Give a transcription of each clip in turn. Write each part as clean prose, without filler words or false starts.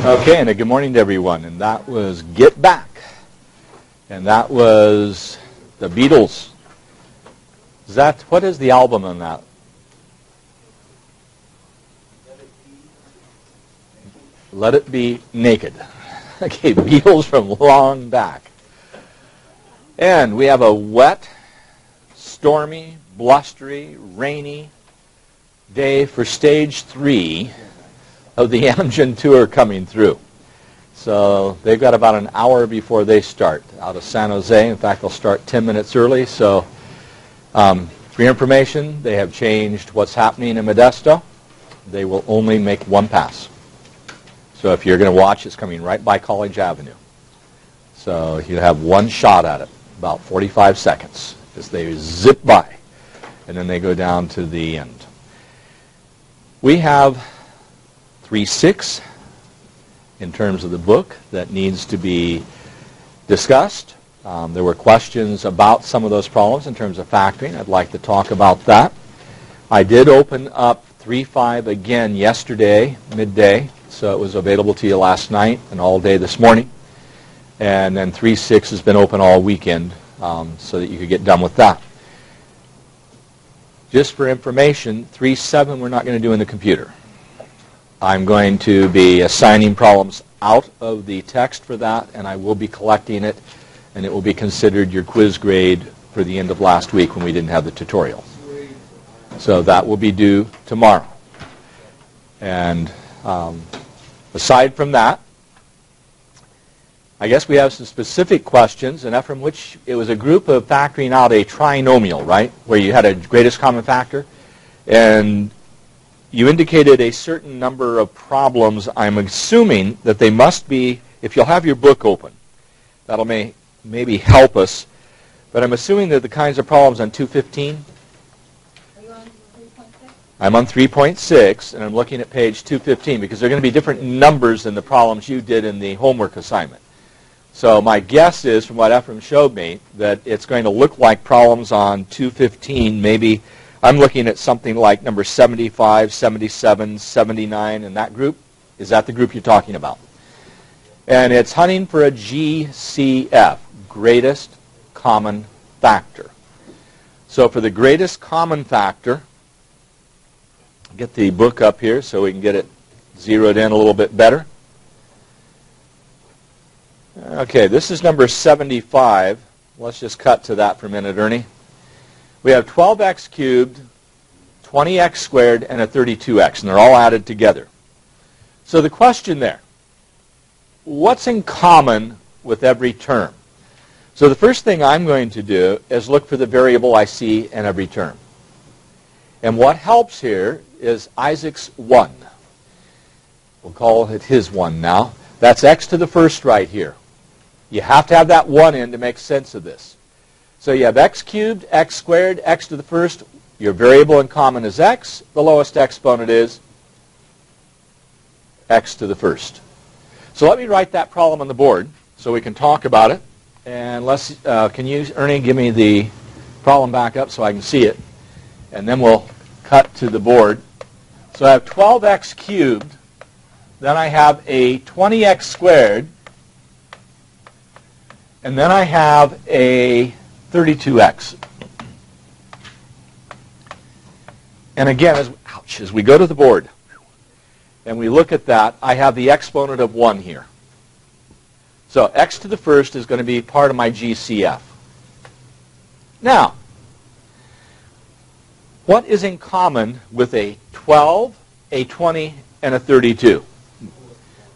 Okay, and a good morning to everyone. And that was Get Back. And that was the Beatles. What is the album on that? Let It Be Naked. Okay, Beatles from long back. And we have a wet, stormy, blustery, rainy day for stage 3 of the Amgen tour coming through. So they've got about an hour before they start out of San Jose. In fact, they'll start 10 minutes early. So for your information, they have changed what's happening in Modesto. They will only make one pass. So if you're going to watch, it's coming right by College Avenue. So you have one shot at it, about 45 seconds, as they zip by, and then they go down to the end. We have 3-6 in terms of the book that needs to be discussed. There were questions about some of those problems in terms of factoring. I'd like to talk about that. I did open up 3-5 again yesterday, midday, so it was available to you last night and all day this morning. And then 3-6 has been open all weekend so that you could get done with that. Just for information, 3-7 we're not going to do in the computer. I'm going to be assigning problems out of the text for that, and I will be collecting it, and it will be considered your quiz grade for the end of last week when we didn't have the tutorial. So that will be due tomorrow. And aside from that, I guess we have some specific questions, and from which it was a group of factoring out a trinomial, right, where you had a greatest common factor, and you indicated a certain number of problems. I'm assuming that they must be, if you'll have your book open, that'll maybe help us, but I'm assuming that the kinds of problems on 215. Are you on 3.6? I'm on 3.6, and I'm looking at page 215, because they're going to be different numbers than the problems you did in the homework assignment. So my guess is, from what Ephraim showed me, that it's going to look like problems on 215. Maybe I'm looking at something like number 75, 77, 79 in that group. Is that the group you're talking about? And it's hunting for a GCF, greatest common factor. So for the greatest common factor, get the book up here so we can get it zeroed in a little bit better. Okay, this is number 75. Let's just cut to that for a minute, Ernie. We have 12x cubed, 20x squared, and a 32x, and they're all added together. So the question there, what's in common with every term? So the first thing I'm going to do is look for the variable I see in every term. And what helps here is Isaac's 1. We'll call it his 1 now. That's x to the first right here. You have to have that 1 in to make sense of this. So you have x cubed, x squared, x to the first. Your variable in common is x. The lowest exponent is x to the first. So let me write that problem on the board so we can talk about it. And can you, Ernie, give me the problem back up so I can see it? And then we'll cut to the board. So I have 12x cubed. Then I have a 20x squared. And then I have a 32x. And again, as we go to the board and we look at that, I have the exponent of 1 here. So x to the first is going to be part of my GCF. Now, what is in common with a 12, a 20, and a 32?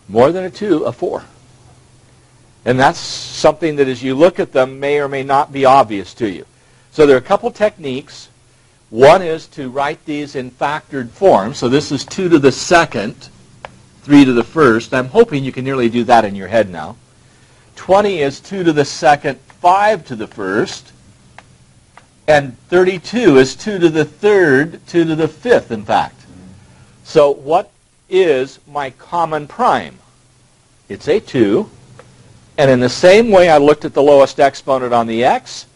More than a 2, a 4. And that's something that as you look at them may or may not be obvious to you. So there are a couple techniques. One is to write these in factored form. So this is 2 to the second, 3 to the first. I'm hoping you can nearly do that in your head now. 20 is 2 to the second, 5 to the first. And 32 is 2 to the third, 2 to the fifth, in fact. So what is my common prime? It's a 2. And in the same way I looked at the lowest exponent on the x,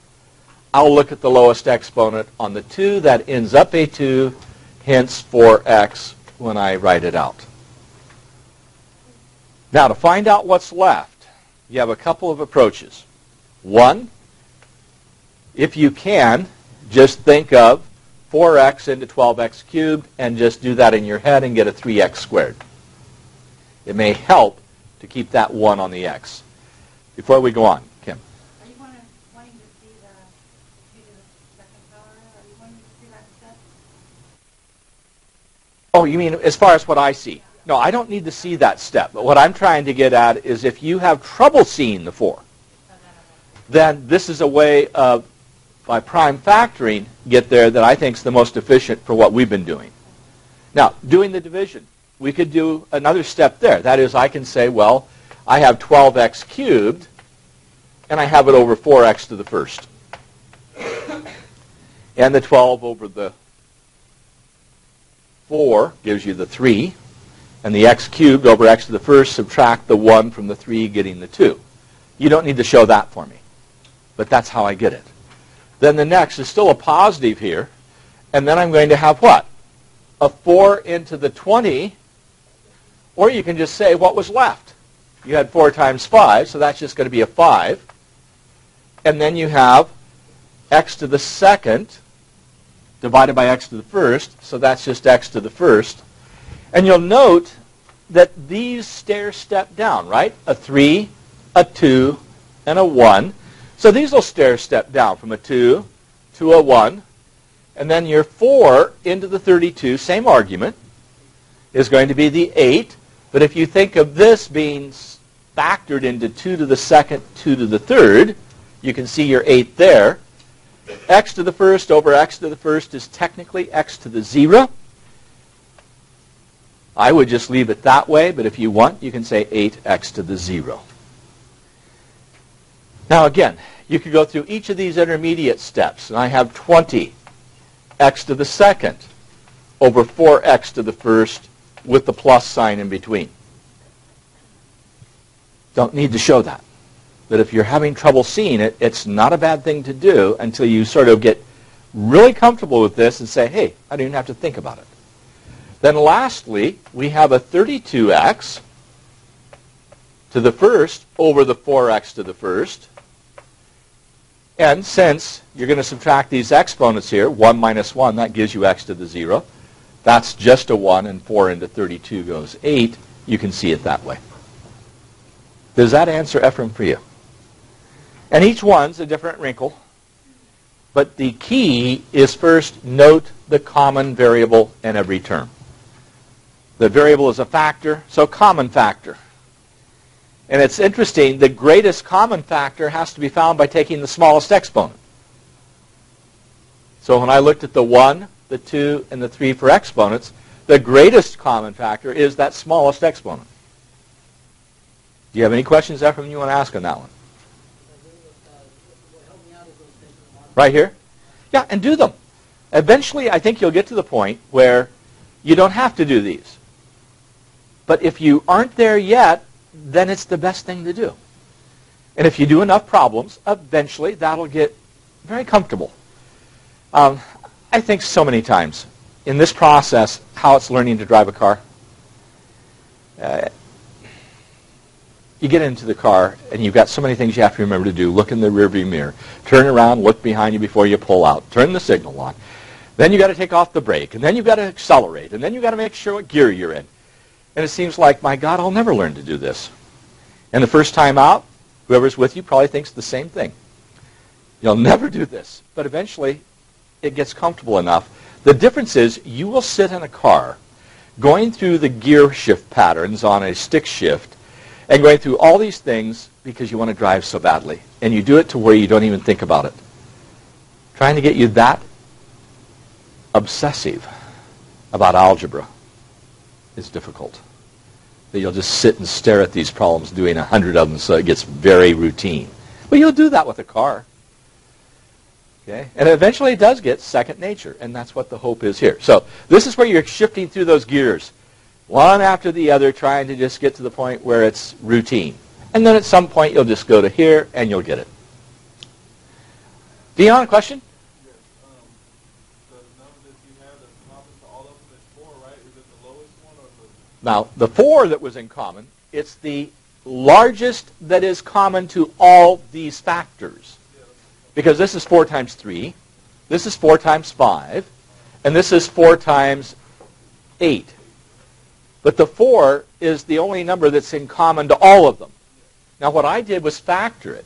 I'll look at the lowest exponent on the 2. That ends up a 2, hence 4x when I write it out. Now, to find out what's left, you have a couple of approaches. One, if you can, just think of 4x into 12x cubed and just do that in your head and get a 3x squared. It may help to keep that 1 on the x. Before we go on, Kim. Are you wanting to see the second power? Are you wanting to see that step? Oh, you mean as far as what I see? No, I don't need to see that step. But what I'm trying to get at is if you have trouble seeing the 4, then this is a way of, by prime factoring, get there that I think is the most efficient for what we've been doing. Now, doing the division, we could do another step there. That is, I can say, well, I have 12x cubed, and I have it over 4x to the first. And the 12 over the 4 gives you the 3. And the x cubed over x to the first, subtract the 1 from the 3, getting the 2. You don't need to show that for me. But that's how I get it. Then the next is still a positive here. And then I'm going to have what? A 4 into the 20. Or you can just say what was left. You had 4 times 5, so that's just going to be a 5. And then you have x to the second divided by x to the first, so that's just x to the first. And you'll note that these stair step down, right? A 3, a 2, and a 1. So these will stair step down from a 2 to a 1. And then your 4 into the 32, same argument, is going to be the 8. But if you think of this being factored into 2 to the second, 2 to the third, you can see your 8 there. X to the first over x to the first is technically x to the 0. I would just leave it that way, but if you want, you can say 8x to the 0. Now again, you could go through each of these intermediate steps, and I have 20x to the second over 4x to the first with the plus sign in between. Don't need to show that. But if you're having trouble seeing it, it's not a bad thing to do until you sort of get really comfortable with this and say, hey, I don't even have to think about it. Then lastly, we have a 32x to the first over the 4x to the first. And since you're going to subtract these exponents here, 1 minus 1, that gives you x to the 0. That's just a 1, and 4 into 32 goes 8. You can see it that way. Does that answer Ephraim for you? And each one's a different wrinkle. But the key is first note the common variable in every term. The variable is a factor, so common factor. And it's interesting, the greatest common factor has to be found by taking the smallest exponent. So when I looked at the 1, the 2, and the 3 for exponents, the greatest common factor is that smallest exponent. Do you have any questions, Ephraim, you want to ask on that one? Right here? Yeah, and do them. Eventually, I think you'll get to the point where you don't have to do these. But if you aren't there yet, then it's the best thing to do. And if you do enough problems, eventually that'll get very comfortable. I think so many times in this process, how it's learning to drive a car. You get into the car, and you've got so many things you have to remember to do. Look in the rearview mirror. Turn around, look behind you before you pull out. Turn the signal on. Then you've got to take off the brake, and then you've got to accelerate, and then you've got to make sure what gear you're in. And it seems like, my God, I'll never learn to do this. And the first time out, whoever's with you probably thinks the same thing. You'll never do this. But eventually, it gets comfortable enough. The difference is you will sit in a car going through the gear shift patterns on a stick shift and going through all these things because you want to drive so badly. And you do it to where you don't even think about it. Trying to get you that obsessive about algebra is difficult. That you'll just sit and stare at these problems doing 100 of them so it gets very routine. But you'll do that with a car. Okay? And eventually it does get second nature, and that's what the hope is here. So this is where you're shifting through those gears, one after the other, trying to just get to the point where it's routine. And then at some point you'll just go to here and you'll get it. Dion, a question? Yes. The number that you have that's common to all of them is 4, right? Is it the lowest one or the Now, the 4 that was in common, it's the largest that is common to all these factors. Because this is 4 times 3, this is 4 times 5, and this is 4 times 8. But the 4 is the only number that's in common to all of them. Now, what I did was factor it.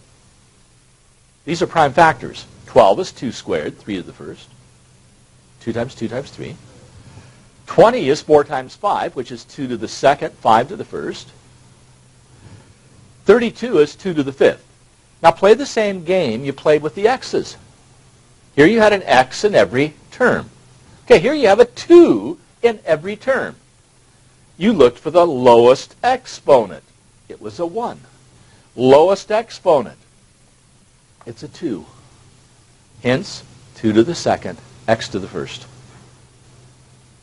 These are prime factors. 12 is 2 squared, 3 to the first. 2 times 2 times 3. 20 is 4 times 5, which is 2 to the second, 5 to the first. 32 is 2 to the fifth. Now play the same game you played with the x's. Here you had an x in every term. Okay, here you have a 2 in every term. You looked for the lowest exponent. It was a 1. Lowest exponent. It's a 2. Hence, 2 to the second, x to the first.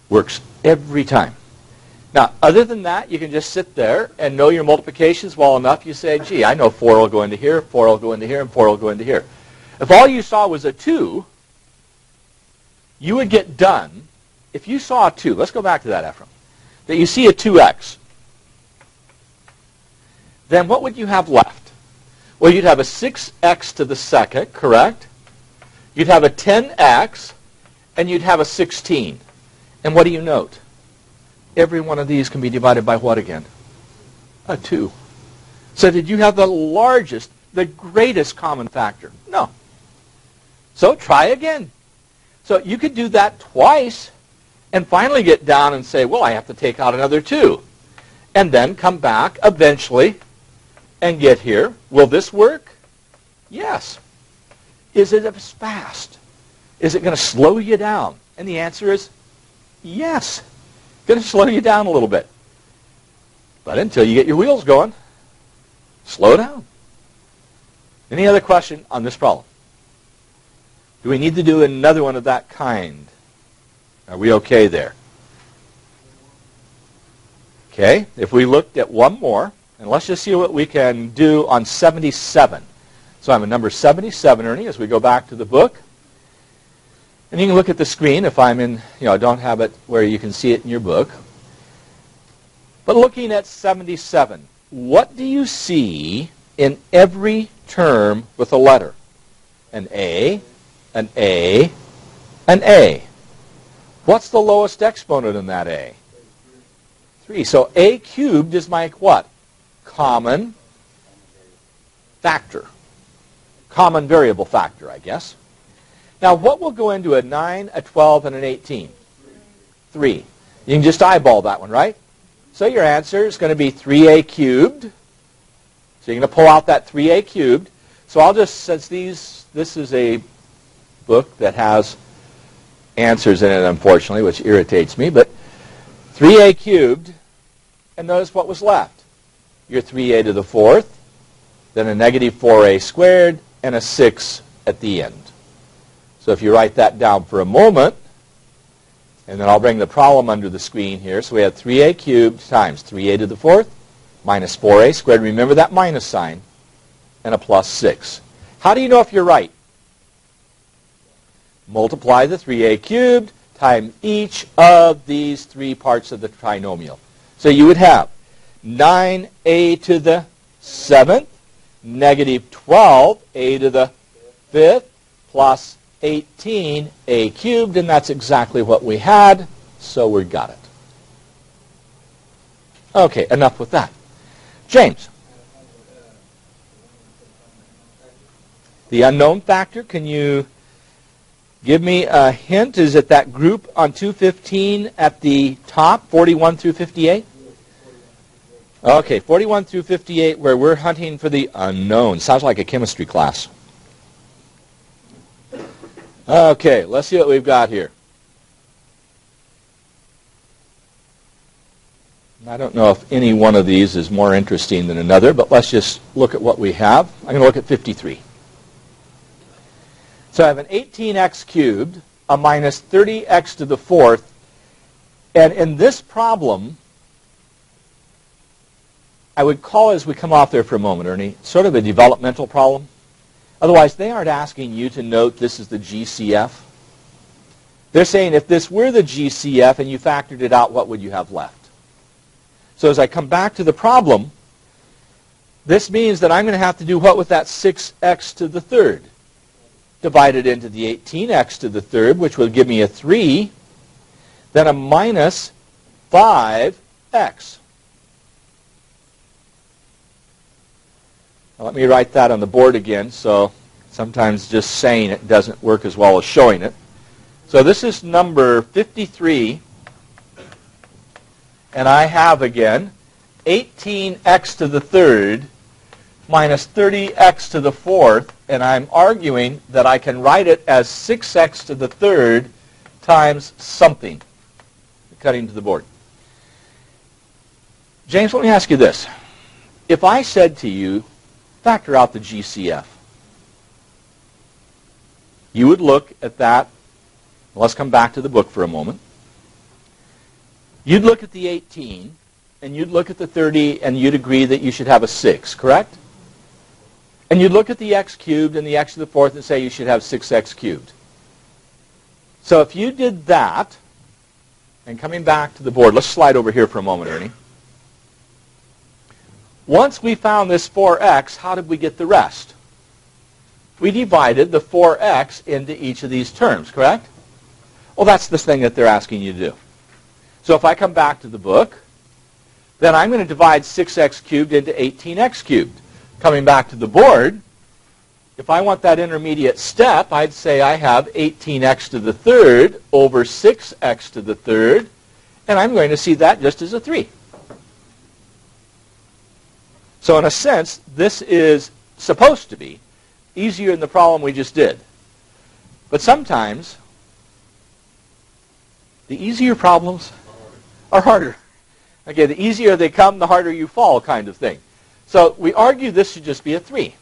Works every time. Now, other than that, you can just sit there and know your multiplications well enough. You say, gee, I know 4 will go into here, 4 will go into here, and 4 will go into here. If all you saw was a 2, you would get done. If you saw a 2, let's go back to that, Ephraim, that you see a 2x, then what would you have left? Well, you'd have a 6x to the second, correct? You'd have a 10x, and you'd have a 16. And what do you note? Every one of these can be divided by what again? A 2. So did you have the largest, the greatest common factor? No. So try again. So you could do that twice and finally get down and say, well, I have to take out another 2. And then come back eventually and get here. Will this work? Yes. Is it as fast? Is it going to slow you down? And the answer is yes. Going to slow you down a little bit. But until you get your wheels going, slow down. Any other question on this problem? Do we need to do another one of that kind? Are we okay there? Okay, if we looked at one more, and let's just see what we can do on 77. So I'm at number 77, Ernie, as we go back to the book. And you can look at the screen if I'm in, don't have it where you can see it in your book. But looking at 77, what do you see in every term with a letter? An A, an A, an A. What's the lowest exponent in that A? 3. So A cubed is my what? Common factor. Common variable factor, I guess. Now, what will go into a 9, a 12, and an 18? 3. You can just eyeball that one, right? So your answer is going to be 3a cubed. So you're going to pull out that 3a cubed. So I'll just, since this is a book that has answers in it, unfortunately, which irritates me, but 3a cubed, and notice what was left. Your 3a to the fourth, then a negative 4a squared, and a 6 at the end. So if you write that down for a moment, and then I'll bring the problem under the screen here. So we have 3a cubed times 3a to the fourth minus 4a squared. Remember that minus sign, and a plus 6. How do you know if you're right? Multiply the 3a cubed times each of these 3 parts of the trinomial. So you would have 9a to the 7th, negative 12a to the 5th, plus 18a cubed, and that's exactly what we had, so we got it. Okay, enough with that. James. The unknown factor, can you give me a hint? Is it that group on 215 at the top, 41 through 58? Okay, 41 through 58, where we're hunting for the unknown. Sounds like a chemistry class. Okay, let's see what we've got here. I don't know if any one of these is more interesting than another, but let's just look at what we have. I'm going to look at 53. So I have an 18x cubed, a minus 30x to the fourth, and in this problem, I would call it, as we come off there for a moment, Ernie, sort of a developmental problem. Otherwise, they aren't asking you to note this is the GCF. They're saying if this were the GCF and you factored it out, what would you have left? So as I come back to the problem, this means that I'm going to have to do what with that 6x to the third? Divide it into the 18x to the third, which will give me a 3, then a minus 5x. Now let me write that on the board again, so sometimes just saying it doesn't work as well as showing it. So this is number 53, and I have again 18x to the third minus 30x to the fourth, and I'm arguing that I can write it as 6x to the third times something. Cutting to the board. James, let me ask you this. If I said to you, factor out the GCF, you would look at that. Let's come back to the book for a moment. You'd look at the 18, and you'd look at the 30, and you'd agree that you should have a 6, correct? And you'd look at the x cubed and the x to the fourth and say you should have 6x cubed. So if you did that, and coming back to the board, let's slide over here for a moment, Ernie. Once we found this 4x, how did we get the rest? We divided the 4x into each of these terms, correct? Well, that's the thing that they're asking you to do. So if I come back to the book, then I'm going to divide 6x cubed into 18x cubed. Coming back to the board, if I want that intermediate step, I'd say I have 18x to the third over 6x to the third, and I'm going to see that just as a 3. So in a sense, this is supposed to be easier than the problem we just did. But sometimes, the easier problems are harder. Okay, the easier they come, the harder you fall kind of thing. So we argue this should just be a 3.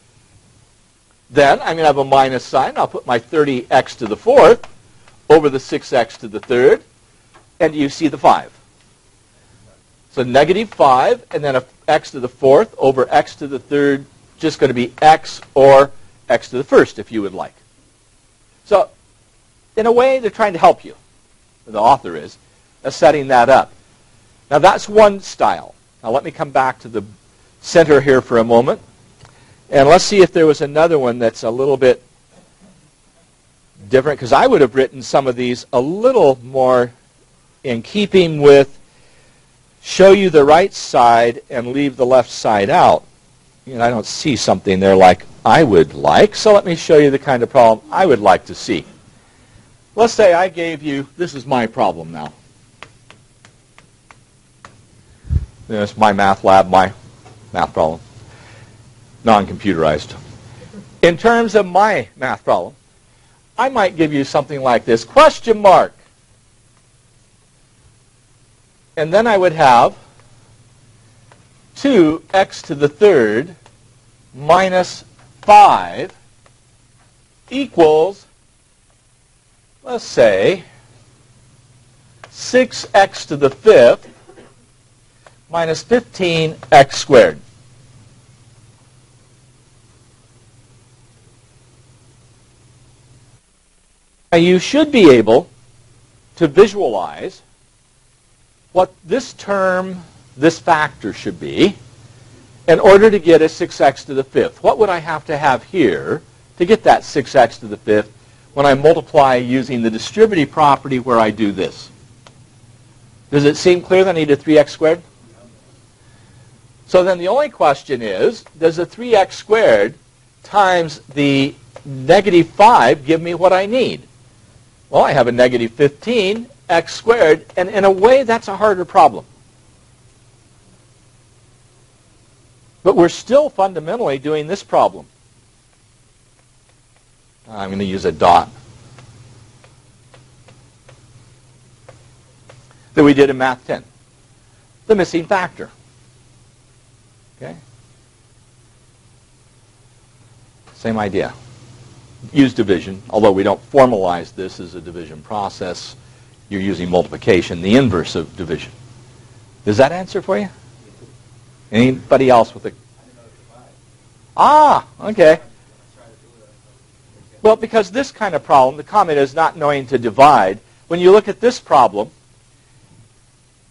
Then I'm going to have a minus sign. I'll put my 30x to the fourth over the 6x to the third. And you see the 5. So negative 5, and then a x to the fourth over x to the third, just going to be x or x to the first, if you would like. So in a way, they're trying to help you. The author is setting that up. Now that's one style. Now let me come back to the center here for a moment. And let's see if there was another one that's a little bit different, because I would have written some of these a little more in keeping with show you the right side and leave the left side out. And I don't see something there like I would like, so let me show you the kind of problem I would like to see. Let's say I gave you, this is my problem now. This is my math lab, my math problem. Non-computerized. In terms of my math problem, I might give you something like this, question mark. And then I would have 2x to the third minus 5 equals, let's say, 6x to the fifth minus 15x squared. Now you should be able to visualize what this term, this factor should be in order to get a 6x to the fifth. What would I have to have here to get that 6x to the fifth when I multiply using the distributive property where I do this? Does it seem clear that I need a 3x squared? So then the only question is, does the 3x squared times the negative 5 give me what I need? Well, I have a negative 15x squared, and in a way that's a harder problem. But we're still fundamentally doing this problem. I'm going to use a dot that we did in Math 10. The missing factor. Okay? Same idea. Use division, although we don't formalize this as a division process. You're using multiplication, the inverse of division. Does that answer for you? Anybody else with a... Ah, okay. Well, because this kind of problem, the comment is not knowing to divide. When you look at this problem,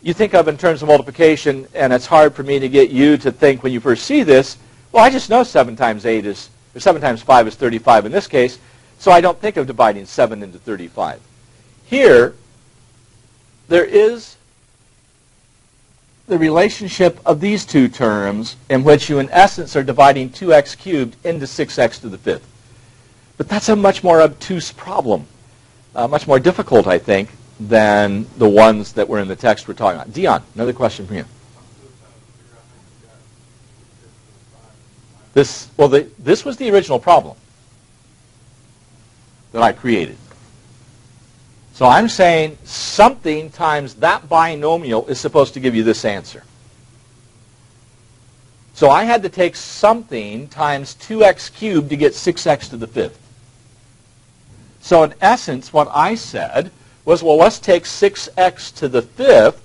you think of in terms of multiplication, and it's hard for me to get you to think when you first see this, well, I just know 7 times 8 is, or 7 times 5 is 35 in this case, so I don't think of dividing 7 into 35. Here, there is the relationship of these two terms in which you, in essence, are dividing 2x cubed into 6x to the 5th. But that's a much more obtuse problem, much more difficult, I think, than the ones that were in the text we're talking about. Dion, another question from you. This was the original problem that I created. So I'm saying something times that binomial is supposed to give you this answer. So I had to take something times 2x cubed to get 6x to the 5th. So in essence, what I said was, well, let's take 6x to the 5th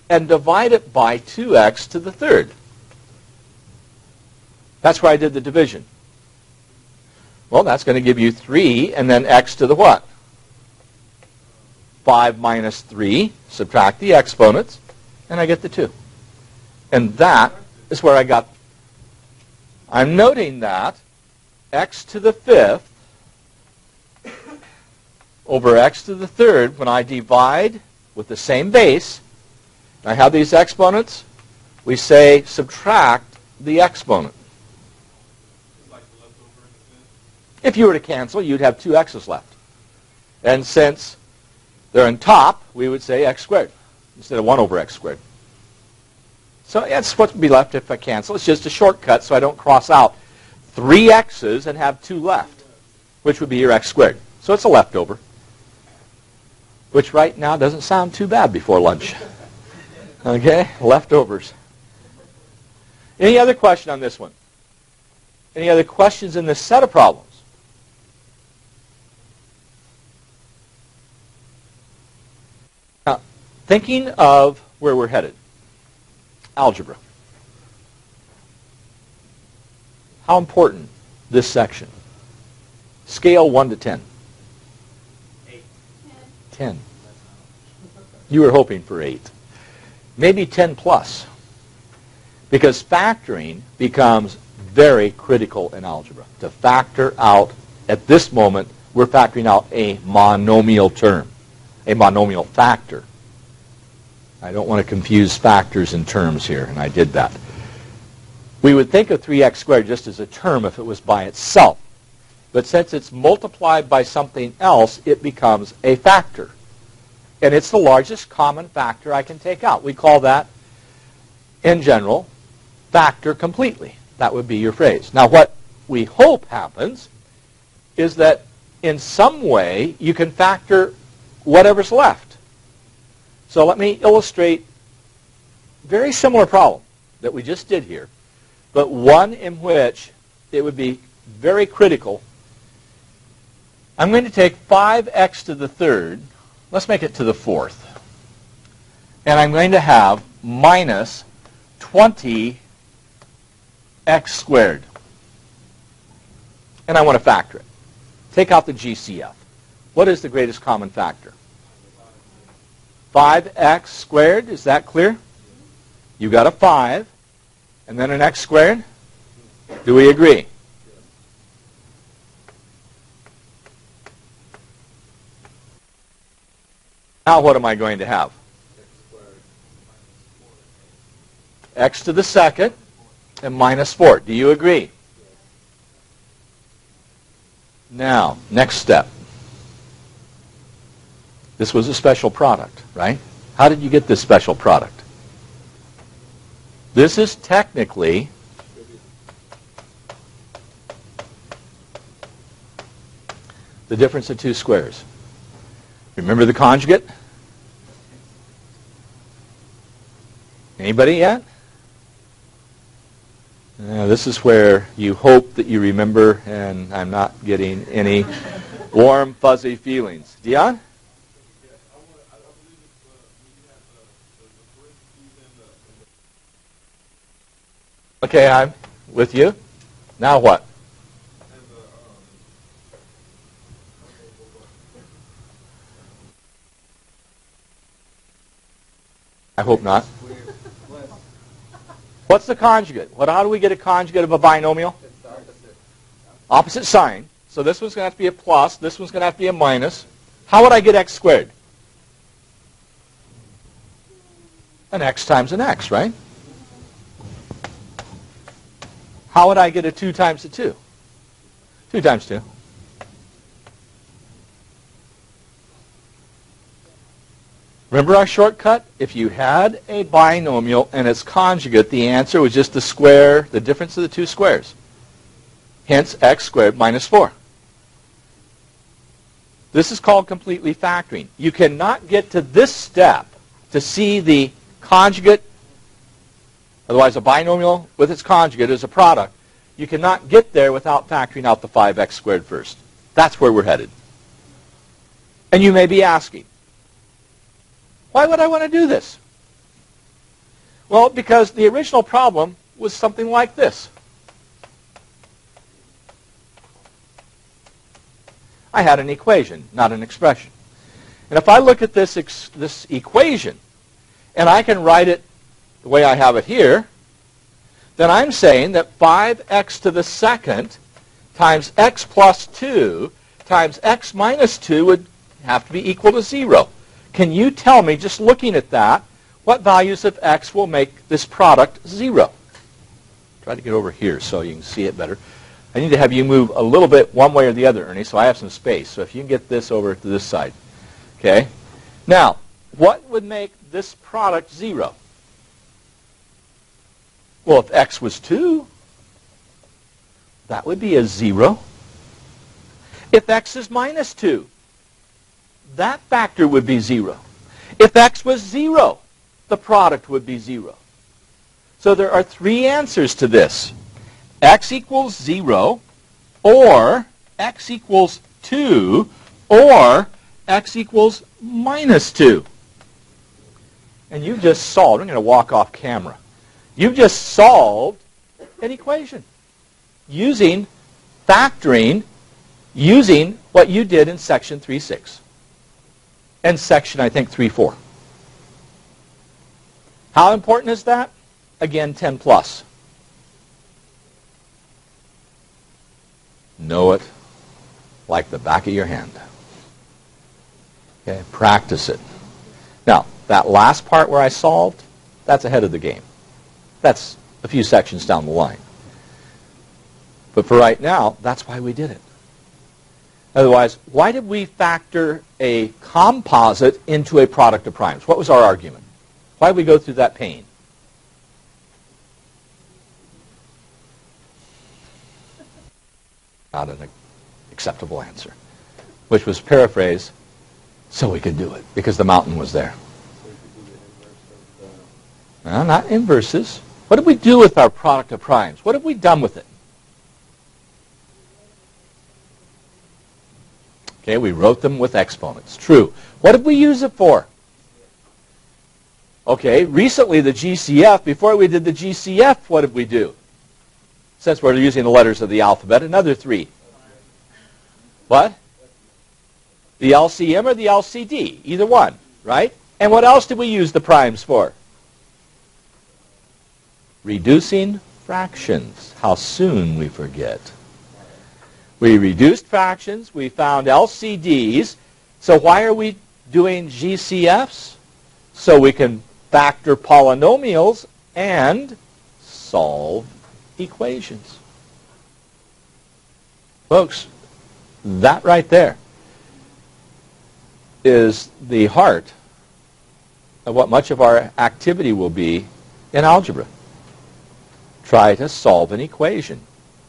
and divide it by 2x to the 3rd. That's where I did the division. Well, that's going to give you 3, and then x to the what? 5 minus 3, subtract the exponents, and I get the 2. And that is where I got. I'm noting that x to the 5th over x to the 3rd, when I divide with the same base, and I have these exponents, we say subtract the exponent. If you were to cancel, you'd have 2 x's left. And since they're on top, we would say x squared instead of 1 over x squared. So that's what would be left if I cancel. It's just a shortcut so I don't cross out 3 x's and have 2 left, which would be your x squared. So it's a leftover, which right now doesn't sound too bad before lunch. Okay, leftovers. Any other question on this one? Any other questions in this set of problems? Now, thinking of where we're headed, algebra. How important this section? Scale 1 to 10. 8. 10. You were hoping for 8. Maybe 10 plus. Because factoring becomes very critical in algebra. To factor out, at this moment, we're factoring out a monomial term, a monomial factor. I don't want to confuse factors and terms here, and I did that. We would think of 3x squared just as a term if it was by itself. But since it's multiplied by something else, it becomes a factor. And it's the largest common factor I can take out. We call that, in general, factor completely. That would be your phrase. Now, what we hope happens is that in some way you can factor whatever's left. So let me illustrate a very similar problem that we just did here, but one in which it would be very critical. I'm going to take 5x to the 3rd. Let's make it to the 4th. And I'm going to have minus 20x squared. And I want to factor it. Take out the GCF. What is the greatest common factor? 5x squared. Is that clear? You got a 5 and then an x squared. Do we agree? Now what am I going to have? X to the 2nd and minus 4. Do you agree? Now, next step. This was a special product, right? How did you get this special product? This is technically the difference of 2 squares. Remember the conjugate? Anybody yet? This is where you hope that you remember, and I'm not getting any warm, fuzzy feelings. Dion? Okay, I'm with you. Now what? I hope not. What's the conjugate? How do we get a conjugate of a binomial? It's opposite. Opposite sign. So this one's going to have to be a plus. This one's going to have to be a minus. How would I get x squared? An x times an x, right? How would I get a 2 times a 2? 2 times 2. Remember our shortcut? If you had a binomial and its conjugate, the answer was just the square, the difference of the two squares. Hence, x squared minus 4. This is called completely factoring. You cannot get to this step to see the conjugate, otherwise a binomial with its conjugate is a product. You cannot get there without factoring out the 5x squared first. That's where we're headed. And you may be asking, why would I want to do this? Well, because the original problem was something like this. I had an equation, not an expression. And if I look at this equation, and I can write it the way I have it here, then I'm saying that 5x to the second times x plus 2 times x minus 2 would have to be equal to 0. Can you tell me, just looking at that, what values of x will make this product 0? Try to get over here so you can see it better. I need to have you move a little bit one way or the other, Ernie, so I have some space. So if you can get this over to this side. Okay? Now, what would make this product 0? Well, if x was 2, that would be a 0. If x is minus 2, that factor would be 0. If x was 0, the product would be 0. So there are 3 answers to this. X equals 0, or x equals 2, or x equals minus 2. And you've just solved, I'm going to walk off camera. You've just solved an equation using factoring, using what you did in section 3.6 and section, I think, 3.4. How important is that? Again, 10 plus. Know it like the back of your hand. Okay, practice it. Now, that last part where I solved, that's ahead of the game. That's a few sections down the line. But for right now, that's why we did it. Otherwise, why did we factor a composite into a product of primes? What was our argument? Why did we go through that pain? Not an acceptable answer, which was paraphrased, so we could do it, because the mountain was there. No, not inverses. What did we do with our product of primes? What have we done with it? Okay, we wrote them with exponents. True. What did we use it for? Okay, recently the GCF, before we did the GCF, what did we do? Since we're using the letters of the alphabet, another 3. What? The LCM or the LCD, either one, right? And what else did we use the primes for? Reducing fractions. How soon we forget. We reduced fractions, we found LCDs. So why are we doing GCFs? So we can factor polynomials and solve equations. Folks, that right there is the heart of what much of our activity will be in algebra. Try to solve an equation.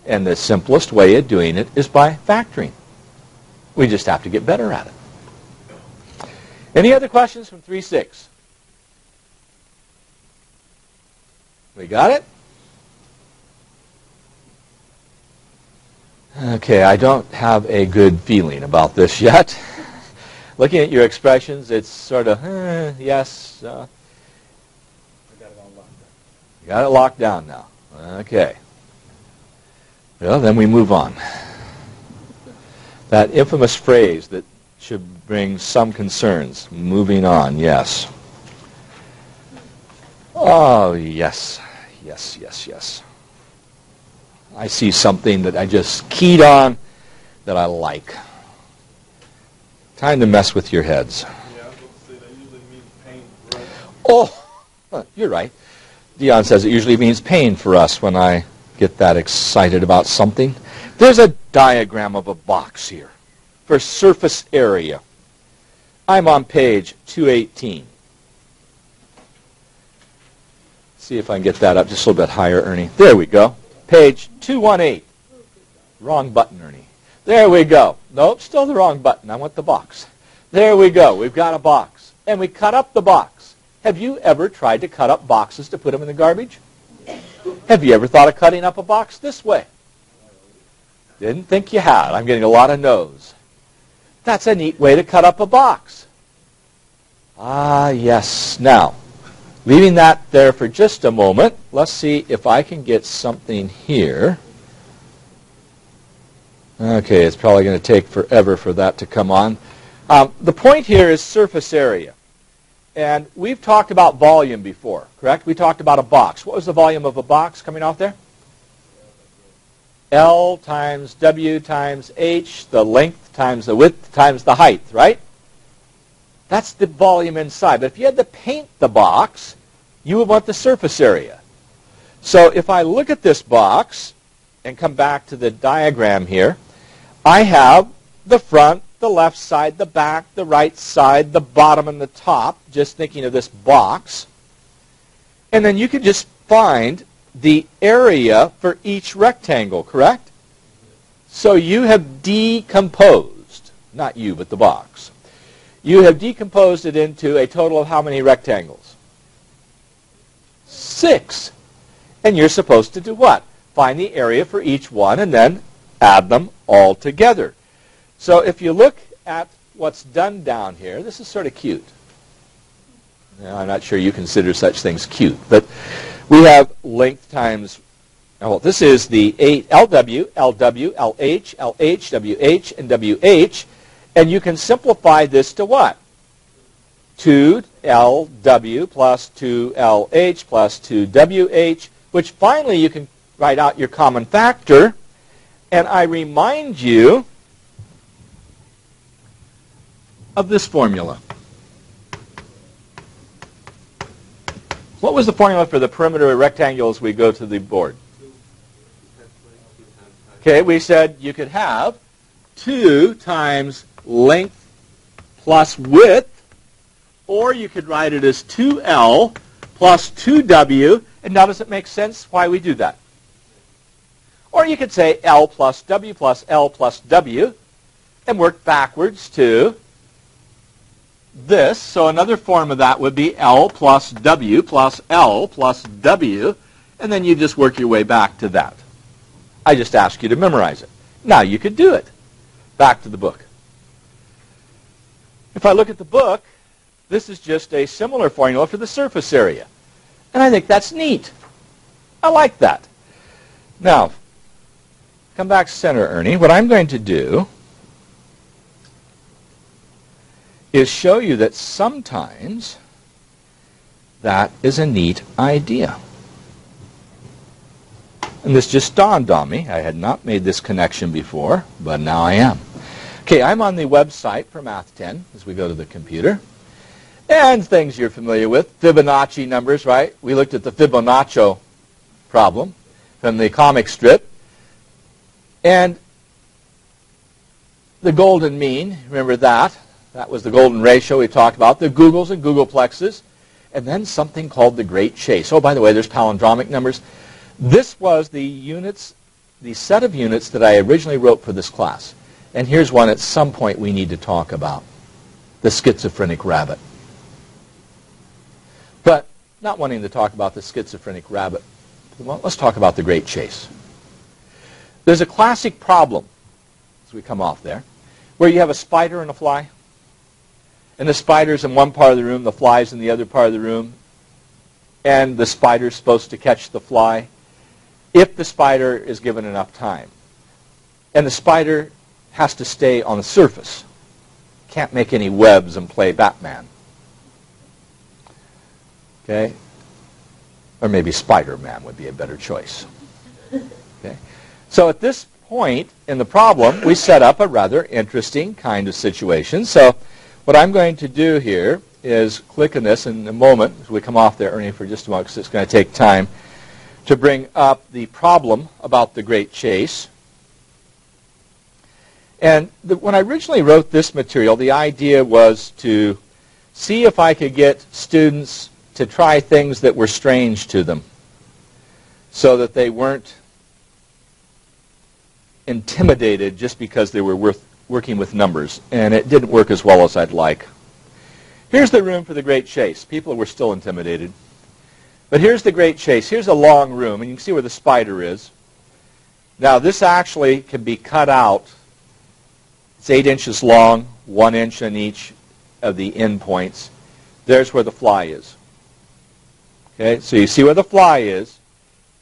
And the simplest way of doing it is by factoring. We just have to get better at it. Any other questions from 3.6? We got it? Okay, I don't have a good feeling about this yet. Looking at your expressions, it's sort of, yes. I got it all locked down. You got it locked down now. Okay. Well, then we move on. That infamous phrase that should bring some concerns. Moving on, yes. Oh, yes. Yes, yes, yes. I see something that I just keyed on that I like. Time to mess with your heads. Yeah, I was going to say that usually means pain for us. Oh, you're right. Dion says it usually means pain for us when I get that excited about something. There's a diagram of a box here for surface area. I'm on page 218. See if I can get that up just a little bit higher, Ernie. There we go. Page 218. Wrong button, Ernie. There we go. Nope, still the wrong button. I want the box. There we go. We've got a box. And we cut up the box. Have you ever tried to cut up boxes to put them in the garbage? Have you ever thought of cutting up a box this way? Didn't think you had. I'm getting a lot of no's. That's a neat way to cut up a box. Ah, yes. Now, leaving that there for just a moment, let's see if I can get something here. Okay, it's probably going to take forever for that to come on. The point here is surface area. And we've talked about volume before, correct? We talked about a box. What was the volume of a box coming off there? L times W times H, the length times the width times the height, right? That's the volume inside. But if you had to paint the box, you would want the surface area. So if I look at this box and come back to the diagram here, I have the front, the left side, the back, the right side, the bottom, and the top, just thinking of this box. And then you could just find the area for each rectangle, correct? So you have decomposed, not you, but the box. You have decomposed it into a total of how many rectangles? 6. And you're supposed to do what? Find the area for each one and then add them all together. So if you look at what's done down here, this is sort of cute. Now, I'm not sure you consider such things cute, but we have length times, well, this is the LW, LW, LH, LH, WH, and WH, and you can simplify this to what? 2LW plus 2LH plus 2WH, which finally you can write out your common factor. And I remind you of this formula. What was the formula for the perimeter of rectangles we go to the board? Okay, we said you could have 2 times length plus width, or you could write it as 2L plus 2W, and now does it make sense why we do that? Or you could say L plus L plus W, and work backwards to this. So another form of that would be L plus W plus L plus W, and then you just work your way back to that. I just ask you to memorize it. Now you could do it. Back to the book. If I look at the book, this is just a similar formula for the surface area. And I think that's neat. I like that. Now, come back center, Ernie. What I'm going to do is show you that sometimes that is a neat idea. And this just dawned on me. I had not made this connection before, but now I am. Okay, I'm on the website for Math 10 as we go to the computer. And things you're familiar with, Fibonacci numbers, right? We looked at the Fibonacci problem from the comic strip. And the golden mean, remember that? That was the golden ratio we talked about. The Googles and Googleplexes. And then something called the Great Chase. Oh, by the way, there's palindromic numbers. This was the units, the set of units that I originally wrote for this class. And here's one at some point we need to talk about. The schizophrenic rabbit. But not wanting to talk about the schizophrenic rabbit, well, let's talk about the Great Chase. There's a classic problem, as we come off there, where you have a spider and a fly. And the spider's in one part of the room, the fly's in the other part of the room. And the spider's supposed to catch the fly if the spider is given enough time. And the spider has to stay on the surface. Can't make any webs and play Batman. Okay? Or maybe Spider-Man would be a better choice. Okay. So at this point in the problem, we set up a rather interesting kind of situation. So what I'm going to do here is click on this in a moment, as we come off there, Ernie, for just a moment, because it's going to take time to bring up the problem about the Great Chase. And when I originally wrote this material, the idea was to see if I could get students to try things that were strange to them so that they weren't intimidated just because they were working with numbers. And it didn't work as well as I'd like. Here's the room for the Great Chase. People were still intimidated. But here's the Great Chase. Here's a long room, and you can see where the spider is. Now, this actually can be cut out. It's 8 inches long, 1 inch on each of the end points. There's where the fly is. Okay, so you see where the fly is,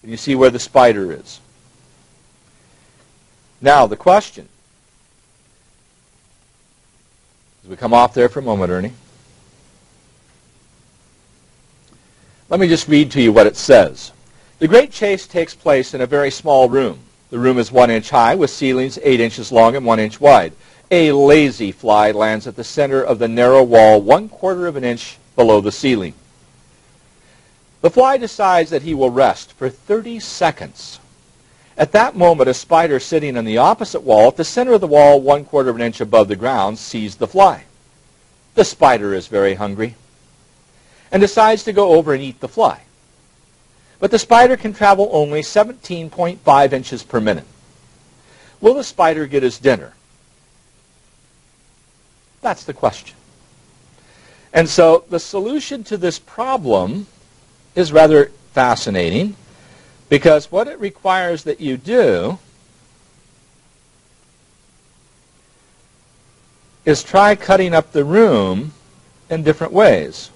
and you see where the spider is. Now, the question, as we come off there for a moment, Ernie, let me just read to you what it says. The Great Chase takes place in a very small room. The room is 1 inch high with ceilings 8 inches long and 1 inch wide. A lazy fly lands at the center of the narrow wall 1/4 of an inch below the ceiling. The fly decides that he will rest for 30 seconds. At that moment, a spider sitting on the opposite wall at the center of the wall 1/4 of an inch above the ground sees the fly. The spider is very hungry and decides to go over and eat the fly. But the spider can travel only 17.5 inches per minute. Will the spider get his dinner? That's the question. And so the solution to this problem is rather fascinating, because what it requires that you do is try cutting up the room in different ways.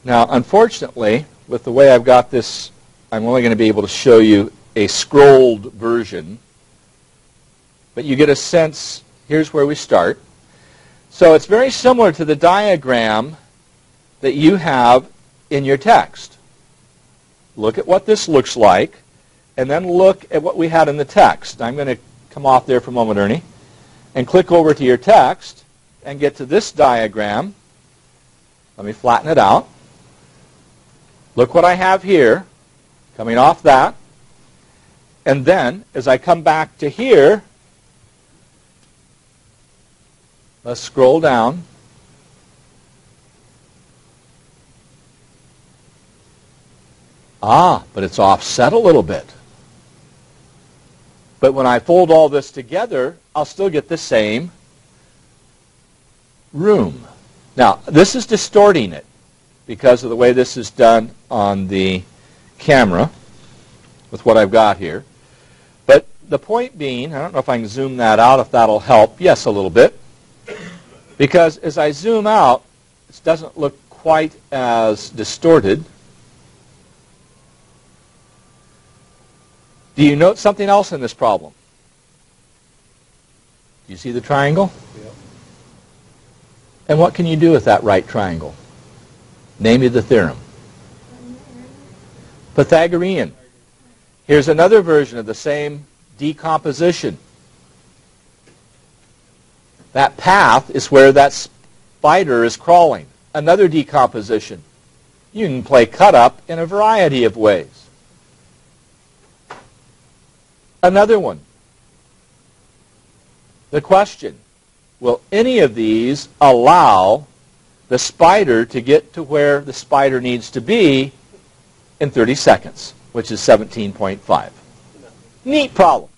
Now, unfortunately, with the way I've got this, I'm only going to be able to show you a scrolled version. But you get a sense, here's where we start. So it's very similar to the diagram that you have in your text. Look at what this looks like, and then look at what we had in the text. I'm going to come off there for a moment, Ernie, and click over to your text and get to this diagram. Let me flatten it out. Look what I have here, coming off that. And then, as I come back to here, let's scroll down. But it's offset a little bit. But when I fold all this together, I'll still get the same room. Now, this is distorting it because of the way this is done on the camera with what I've got here. But the point being, I don't know if I can zoom that out, if that'll help. Yes, a little bit. Because as I zoom out, it doesn't look quite as distorted. Do you note something else in this problem? Do you see the triangle? Yep. And what can you do with that right triangle? Name me the theorem. Pythagorean. Here's another version of the same decomposition. That path is where that spider is crawling. Another decomposition. You can play cut up in a variety of ways. Another one. The question, will any of these allow the spider to get to where the spider needs to be in 30 seconds, which is 17.5? Neat problem.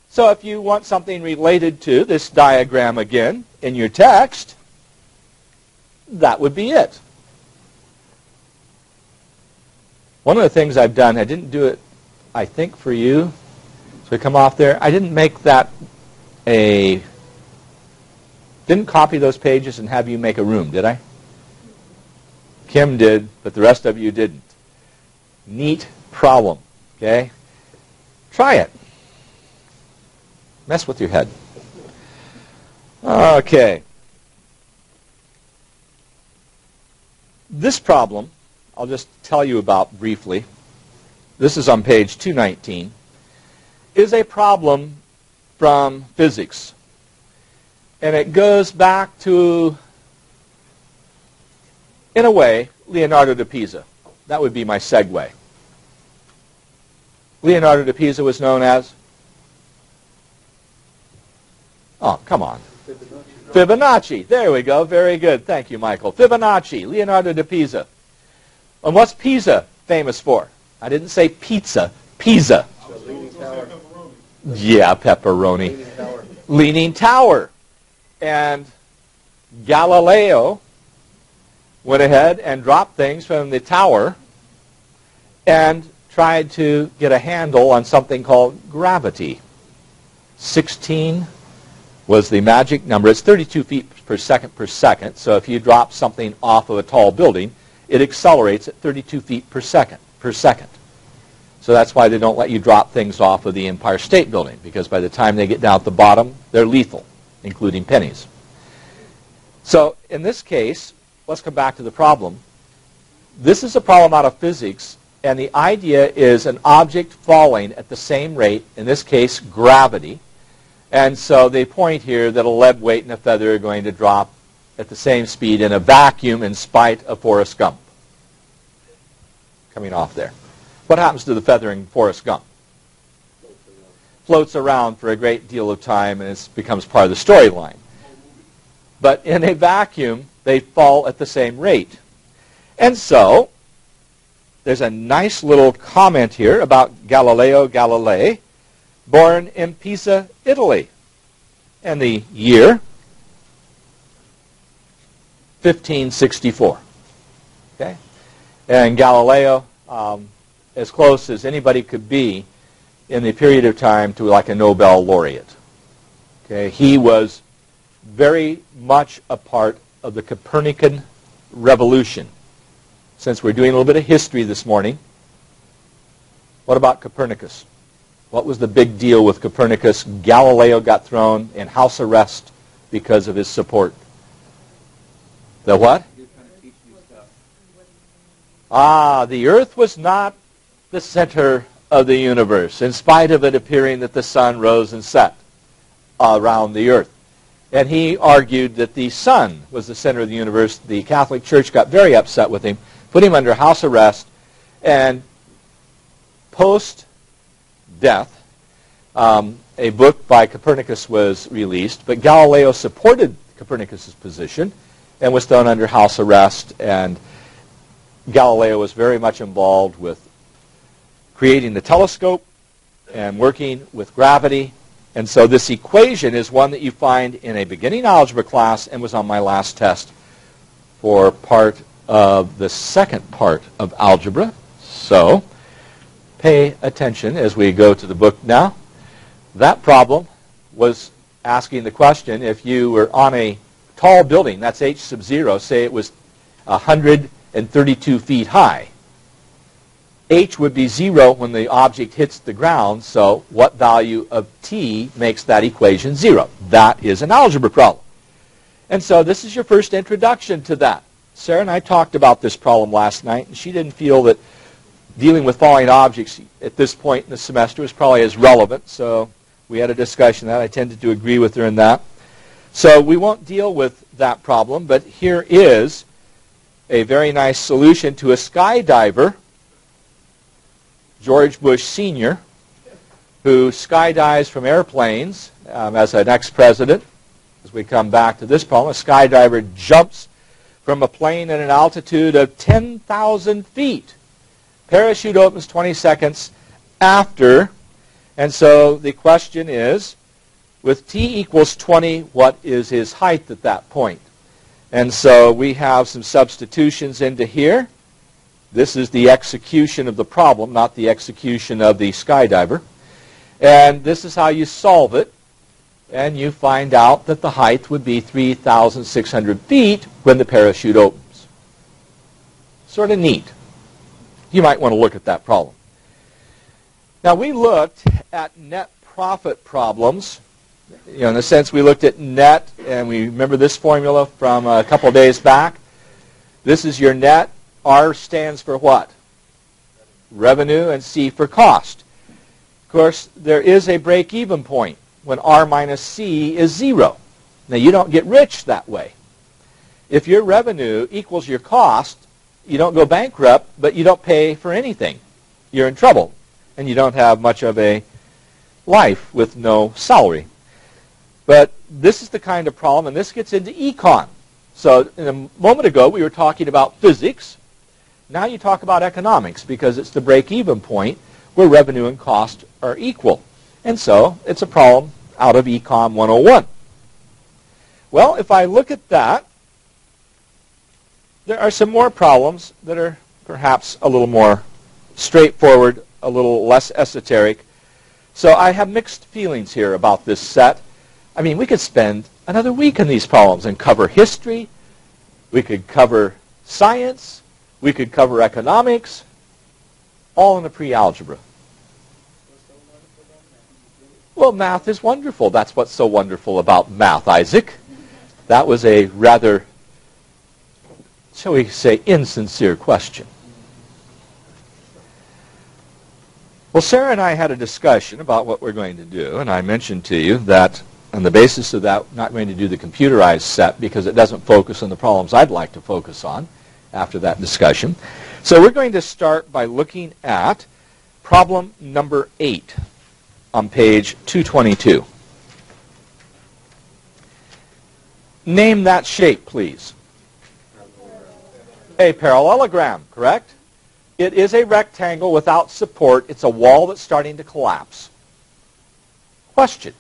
So if you want something related to this diagram again in your text, that would be it. One of the things I've done, I didn't do it, I think, for you. So we come off there. I didn't make that didn't copy those pages and have you make a room, did I? Kim did, but the rest of you didn't. Neat problem, okay? Try it. Mess with your head. Okay. This problem, I'll just tell you about briefly. This is on page 219, is a problem from physics. And it goes back to, in a way, Leonardo da Pisa. That would be my segue. Leonardo da Pisa was known as? Oh, come on. Fibonacci. There we go. Very good. Thank you, Michael. Fibonacci, Leonardo da Pisa. And what's Pisa famous for? I didn't say pizza. Pisa. Yeah, pepperoni. Leaning tower. And Galileo went ahead and dropped things from the tower and tried to get a handle on something called gravity. 16 was the magic number. It's 32 feet per second. So if you drop something off of a tall building, it accelerates at 32 feet per second. So that's why they don't let you drop things off of the Empire State Building, because by the time they get down at the bottom, they're lethal, including pennies. So in this case, let's come back to the problem. This is a problem out of physics, and the idea is an object falling at the same rate, in this case, gravity. And so they point here that a lead weight and a feather are going to drop at the same speed in a vacuum in spite of Forrest Gump coming off there. What happens to the feather in Forrest Gump? Floats around for a great deal of time, and it becomes part of the storyline. But in a vacuum, they fall at the same rate. And so there's a nice little comment here about Galileo Galilei, born in Pisa, Italy. And the year, 1564. Okay? And Galileo, as close as anybody could be in the period of time to like a Nobel laureate. Okay? He was very much a part of the Copernican revolution. Since we're doing a little bit of history this morning, what about Copernicus? What was the big deal with Copernicus? Galileo got thrown in house arrest because of his support. The what? The earth was not the center of the universe, in spite of it appearing that the sun rose and set around the earth. And he argued that the sun was the center of the universe. The Catholic Church got very upset with him, put him under house arrest, and post-death, a book by Copernicus was released, but Galileo supported Copernicus' position and was thrown under house arrest, and Galileo was very much involved with creating the telescope and working with gravity. And so this equation is one that you find in a beginning algebra class and was on my last test for part of the second part of algebra. So pay attention as we go to the book now. That problem was asking the question, if you were on a tall building, that's h sub 0, say it was 132 feet high. H would be 0 when the object hits the ground, so what value of t makes that equation 0? That is an algebra problem. And so this is your first introduction to that. Sarah and I talked about this problem last night, and she didn't feel that dealing with falling objects at this point in the semester was probably as relevant, so we had a discussion that I tended to agree with her in that. So we won't deal with that problem, but here is a very nice solution to a skydiver, George Bush Sr., who skydives from airplanes as an ex-president. As we come back to this problem, a skydiver jumps from a plane at an altitude of 10,000 feet. Parachute opens 20 seconds after, and so the question is, with t equals 20, what is his height at that point? And so we have some substitutions into here. This is the execution of the problem, not the execution of the skydiver. And this is how you solve it. And you find out that the height would be 3,600 feet when the parachute opens. Sort of neat. You might want to look at that problem. Now, we looked at net profit problems. You know, in a sense, we looked at net, and we remember this formula from a couple days back. This is your net R stands for what? Revenue, and C for cost. Of course, there is a break-even point when R minus C is 0. Now, you don't get rich that way. If your revenue equals your cost, you don't go bankrupt, but you don't pay for anything. You're in trouble, and you don't have much of a life with no salary. But this is the kind of problem, and this gets into econ. So a moment ago, we were talking about physics. Now you talk about economics, because it's the break-even point where revenue and cost are equal. And so it's a problem out of Econ 101. Well, if I look at that, there are some more problems that are perhaps a little more straightforward, a little less esoteric. So I have mixed feelings here about this set. I mean, we could spend another week on these problems and cover history. We could cover science. We could cover economics, all in the pre-algebra. Well, math is wonderful. That's what's so wonderful about math, Isaac. That was a rather, shall we say, insincere question. Well, Sarah and I had a discussion about what we're going to do, and I mentioned to you that on the basis of that, I'm not going to do the computerized set because it doesn't focus on the problems I'd like to focus on after that discussion. So we're going to start by looking at problem number 8 on page 222. Name that shape, please. A parallelogram, correct? It is a rectangle without support. It's a wall that's starting to collapse. Question.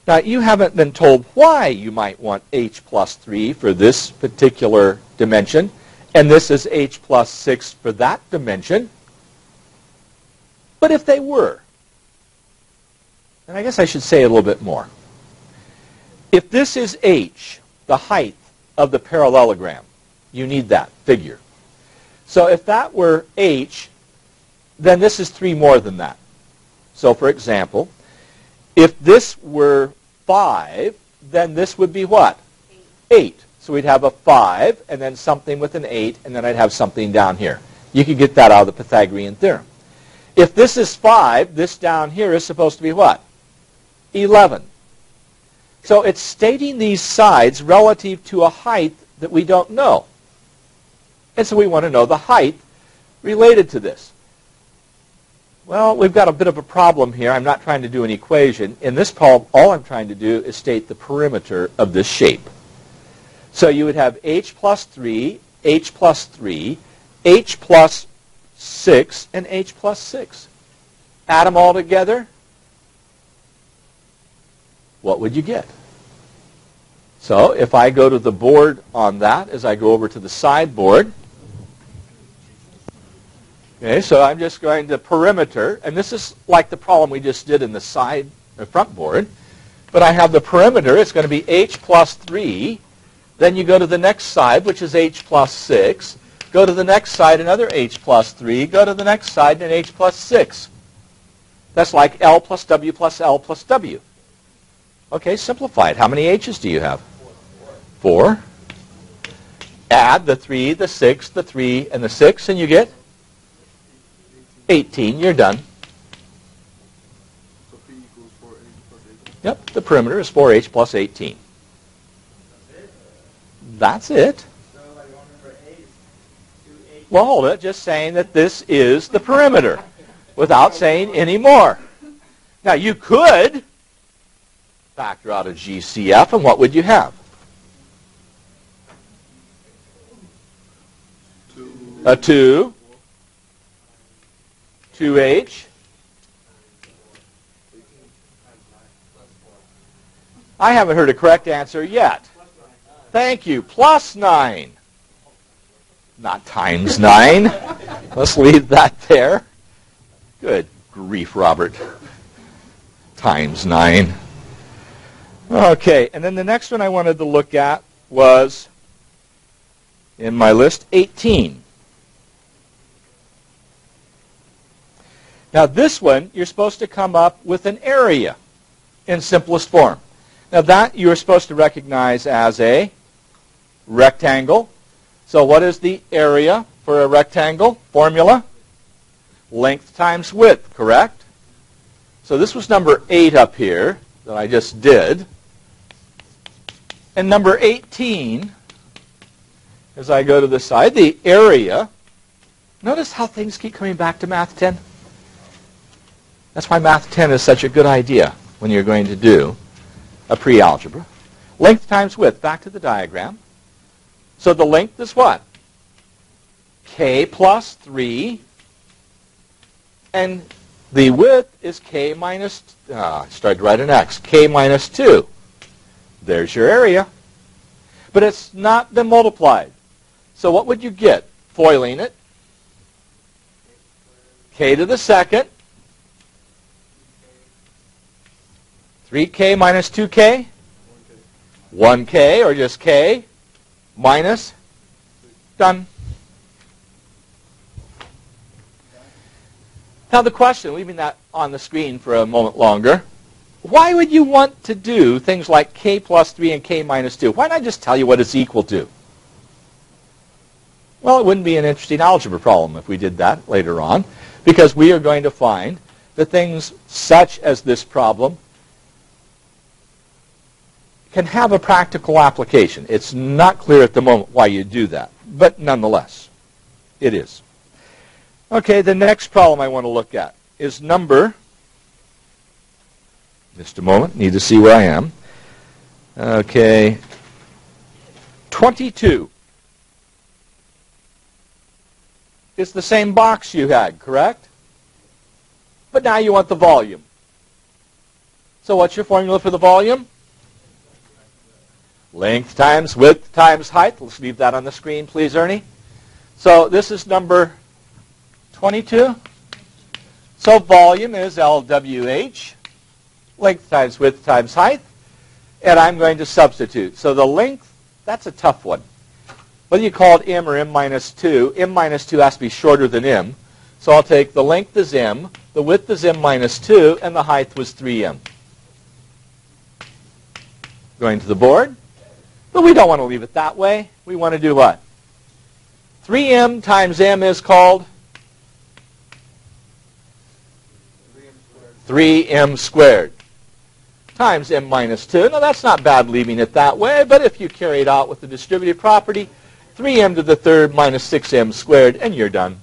Now, you haven't been told why you might want h plus 3 for this particular dimension, and this is h plus 6 for that dimension. But if they were, and I guess I should say a little bit more. If this is h, the height of the parallelogram, you need that figure. So if that were h, then this is 3 more than that. So for example, if this were 5, then this would be what? 8. So we'd have a 5, and then something with an 8, and then I'd have something down here. You could get that out of the Pythagorean theorem. If this is 5, this down here is supposed to be what? 11. So it's stating these sides relative to a height that we don't know. And so we want to know the height related to this. Well, we've got a bit of a problem here. I'm not trying to do an equation. In this problem, all I'm trying to do is state the perimeter of this shape. So you would have h plus 3, h plus 3, h plus 6, and h plus 6. Add them all together. What would you get? So if I go to the board on that, as I go over to the sideboard, okay, so I'm just going to perimeter, and this is like the problem we just did in the front board, but I have the perimeter. It's going to be h plus 3. Then you go to the next side, which is h plus 6. Go to the next side, another h plus 3. Go to the next side, and h plus 6. That's like L plus W plus L plus W. Okay, simplify it. How many h's do you have? 4. Add the 3, the 6, the 3, and the 6, and you get 18. You're done. So P equals 4h plus 18. Yep, the perimeter is 4h plus 18. That's it. So like one number 8 is 2h. Well, hold it. Just saying that this is the perimeter without saying any more. Now, you could factor out a GCF, and what would you have? A 2, 2h. I haven't heard a correct answer yet. Thank you. Plus 9. Not times 9. Let's leave that there. Good grief, Robert. Times 9. Okay, and then the next one I wanted to look at was, in my list, 18. Now this one, you're supposed to come up with an area in simplest form. Now that you're supposed to recognize as a rectangle. So what is the area for a rectangle? Formula? Length times width, correct? So this was number 8 up here that I just did. And number 18, as I go to the side, the area. Notice how things keep coming back to Math 10? That's why Math 10 is such a good idea when you're going to do a pre-algebra. Length times width, back to the diagram. So the length is what? K plus 3. And the width is K minus, I started to write an X, K minus 2. There's your area. But it's not been multiplied. So what would you get? Foiling it. K to the second. 3K minus 2K. 1K, or just K, minus. Done. Now the question, leaving that on the screen for a moment longer, why would you want to do things like K plus 3 and K minus 2? Why not just tell you what it's equal to? Well, it wouldn't be an interesting algebra problem if we did that later on, because we are going to find that things such as this problem can have a practical application. It's not clear at the moment why you do that, but nonetheless, it is. Okay, the next problem I want to look at is number, just a moment, need to see where I am. Okay, 22. It's the same box you had, correct? But now you want the volume. So what's your formula for the volume? Length times width times height. Let's leave that on the screen, please, Ernie. So this is number 22. So volume is LWH, length times width times height, and I'm going to substitute. So the length, that's a tough one. Whether you call it m or m minus 2, m minus 2 has to be shorter than m. So I'll take the length is m, the width is m minus 2, and the height was 3m. Going to the board. But we don't want to leave it that way. We want to do what? 3m times m is called 3m squared times m minus 2. Now that's not bad leaving it that way, but if you carry it out with the distributive property, 3m to the third minus 6m squared, and you're done.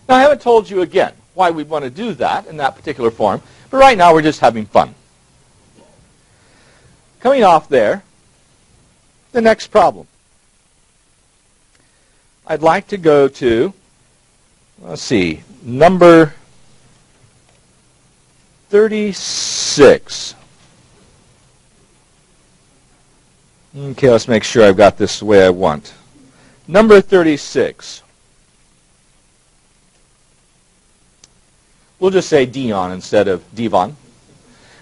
Now I haven't told you again why we want to do that in that particular form, but right now we're just having fun. Coming off there, the next problem. I'd like to go to, let's see, number 36. Okay, let's make sure I've got this the way I want. Number 36. We'll just say Dion instead of Devon.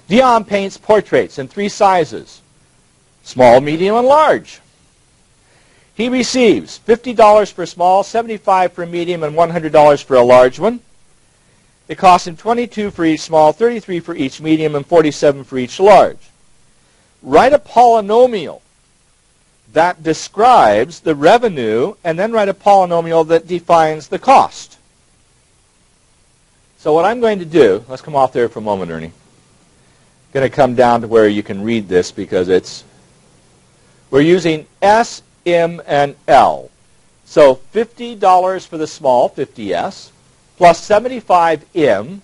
Dion paints portraits in 3 sizes, small, medium, and large. He receives $50 for small, $75 for medium, and $100 for a large one. It costs him $22 for each small, $33 for each medium, and $47 for each large. Write a polynomial that describes the revenue, and then write a polynomial that defines the cost. So what I'm going to do, let's come off there for a moment, Ernie. Going to come down to where you can read this because we're using S, M, and L. So $50 for the small, 50S, plus 75M,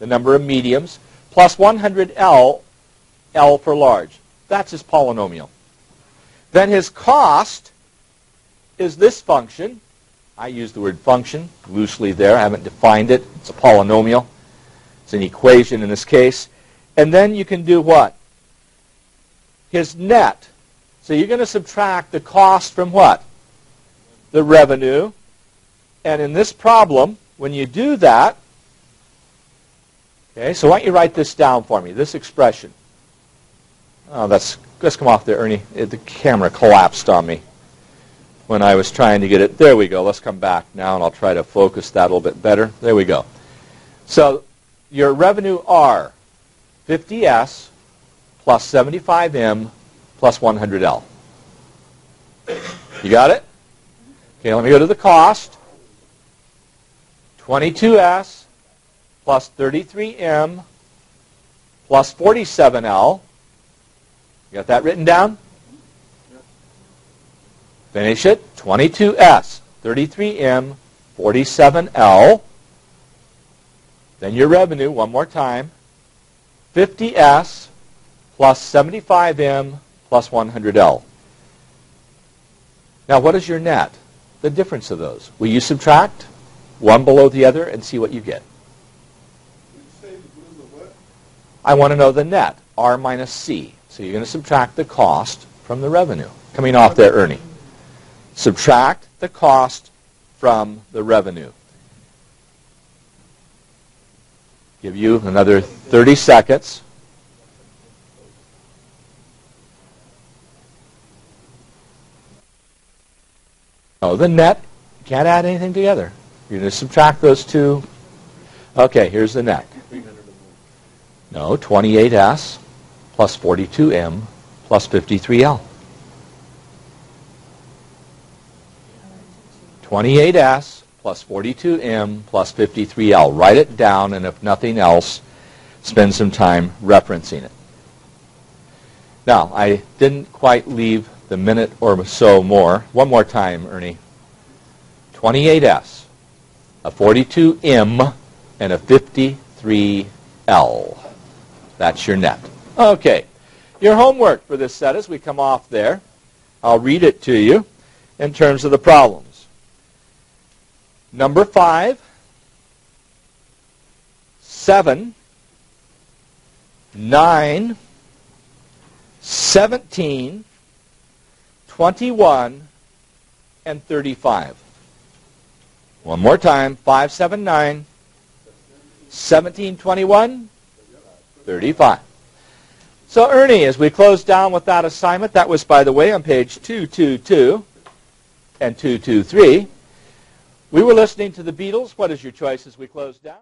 the number of mediums, plus 100L, L for large. That's his polynomial. Then his cost is this function. I use the word function loosely there. I haven't defined it. It's a polynomial. It's an equation in this case. And then you can do what? His net. So you're going to subtract the cost from what? The revenue. And in this problem, when you do that, okay, so why don't you write this down for me, this expression. Oh, let's come off there, Ernie. The camera collapsed on me when I was trying to get it. There we go. Let's come back now, and I'll try to focus that a little bit better. There we go. So your revenue R, 50S plus 75M plus 100L. You got it? Okay, let me go to the cost. 22S plus 33M plus 47L. You got that written down? Finish it. 22S, 33M, 47L. Then your revenue, one more time. 50S plus 75M plus 100L. Now, what is your net? The difference of those. Will you subtract one below the other and see what you get? I want to know the net, R minus C. So you're going to subtract the cost from the revenue. Coming off there, Ernie. Subtract the cost from the revenue. Give you another 30 seconds. Oh, the net, you can't add anything together. You're going to subtract those two. Okay, here's the net. No, 28S plus 42M plus 53L. 28S plus 42M plus 53L. Write it down, and if nothing else, spend some time referencing it. Now, I didn't quite leave the minute or so more. One more time, Ernie. 28S, a 42M, and a 53L. That's your net. Okay. Your homework for this set as we come off there, I'll read it to you in terms of the problems. Number 5, 7, 9, 17, 21, and 35. One more time. 5, 7, 9, 17, 21, 35. So, Ernie, as we close down with that assignment, that was, by the way, on page 222 and 223. We were listening to the Beatles. What is your choice as we close down?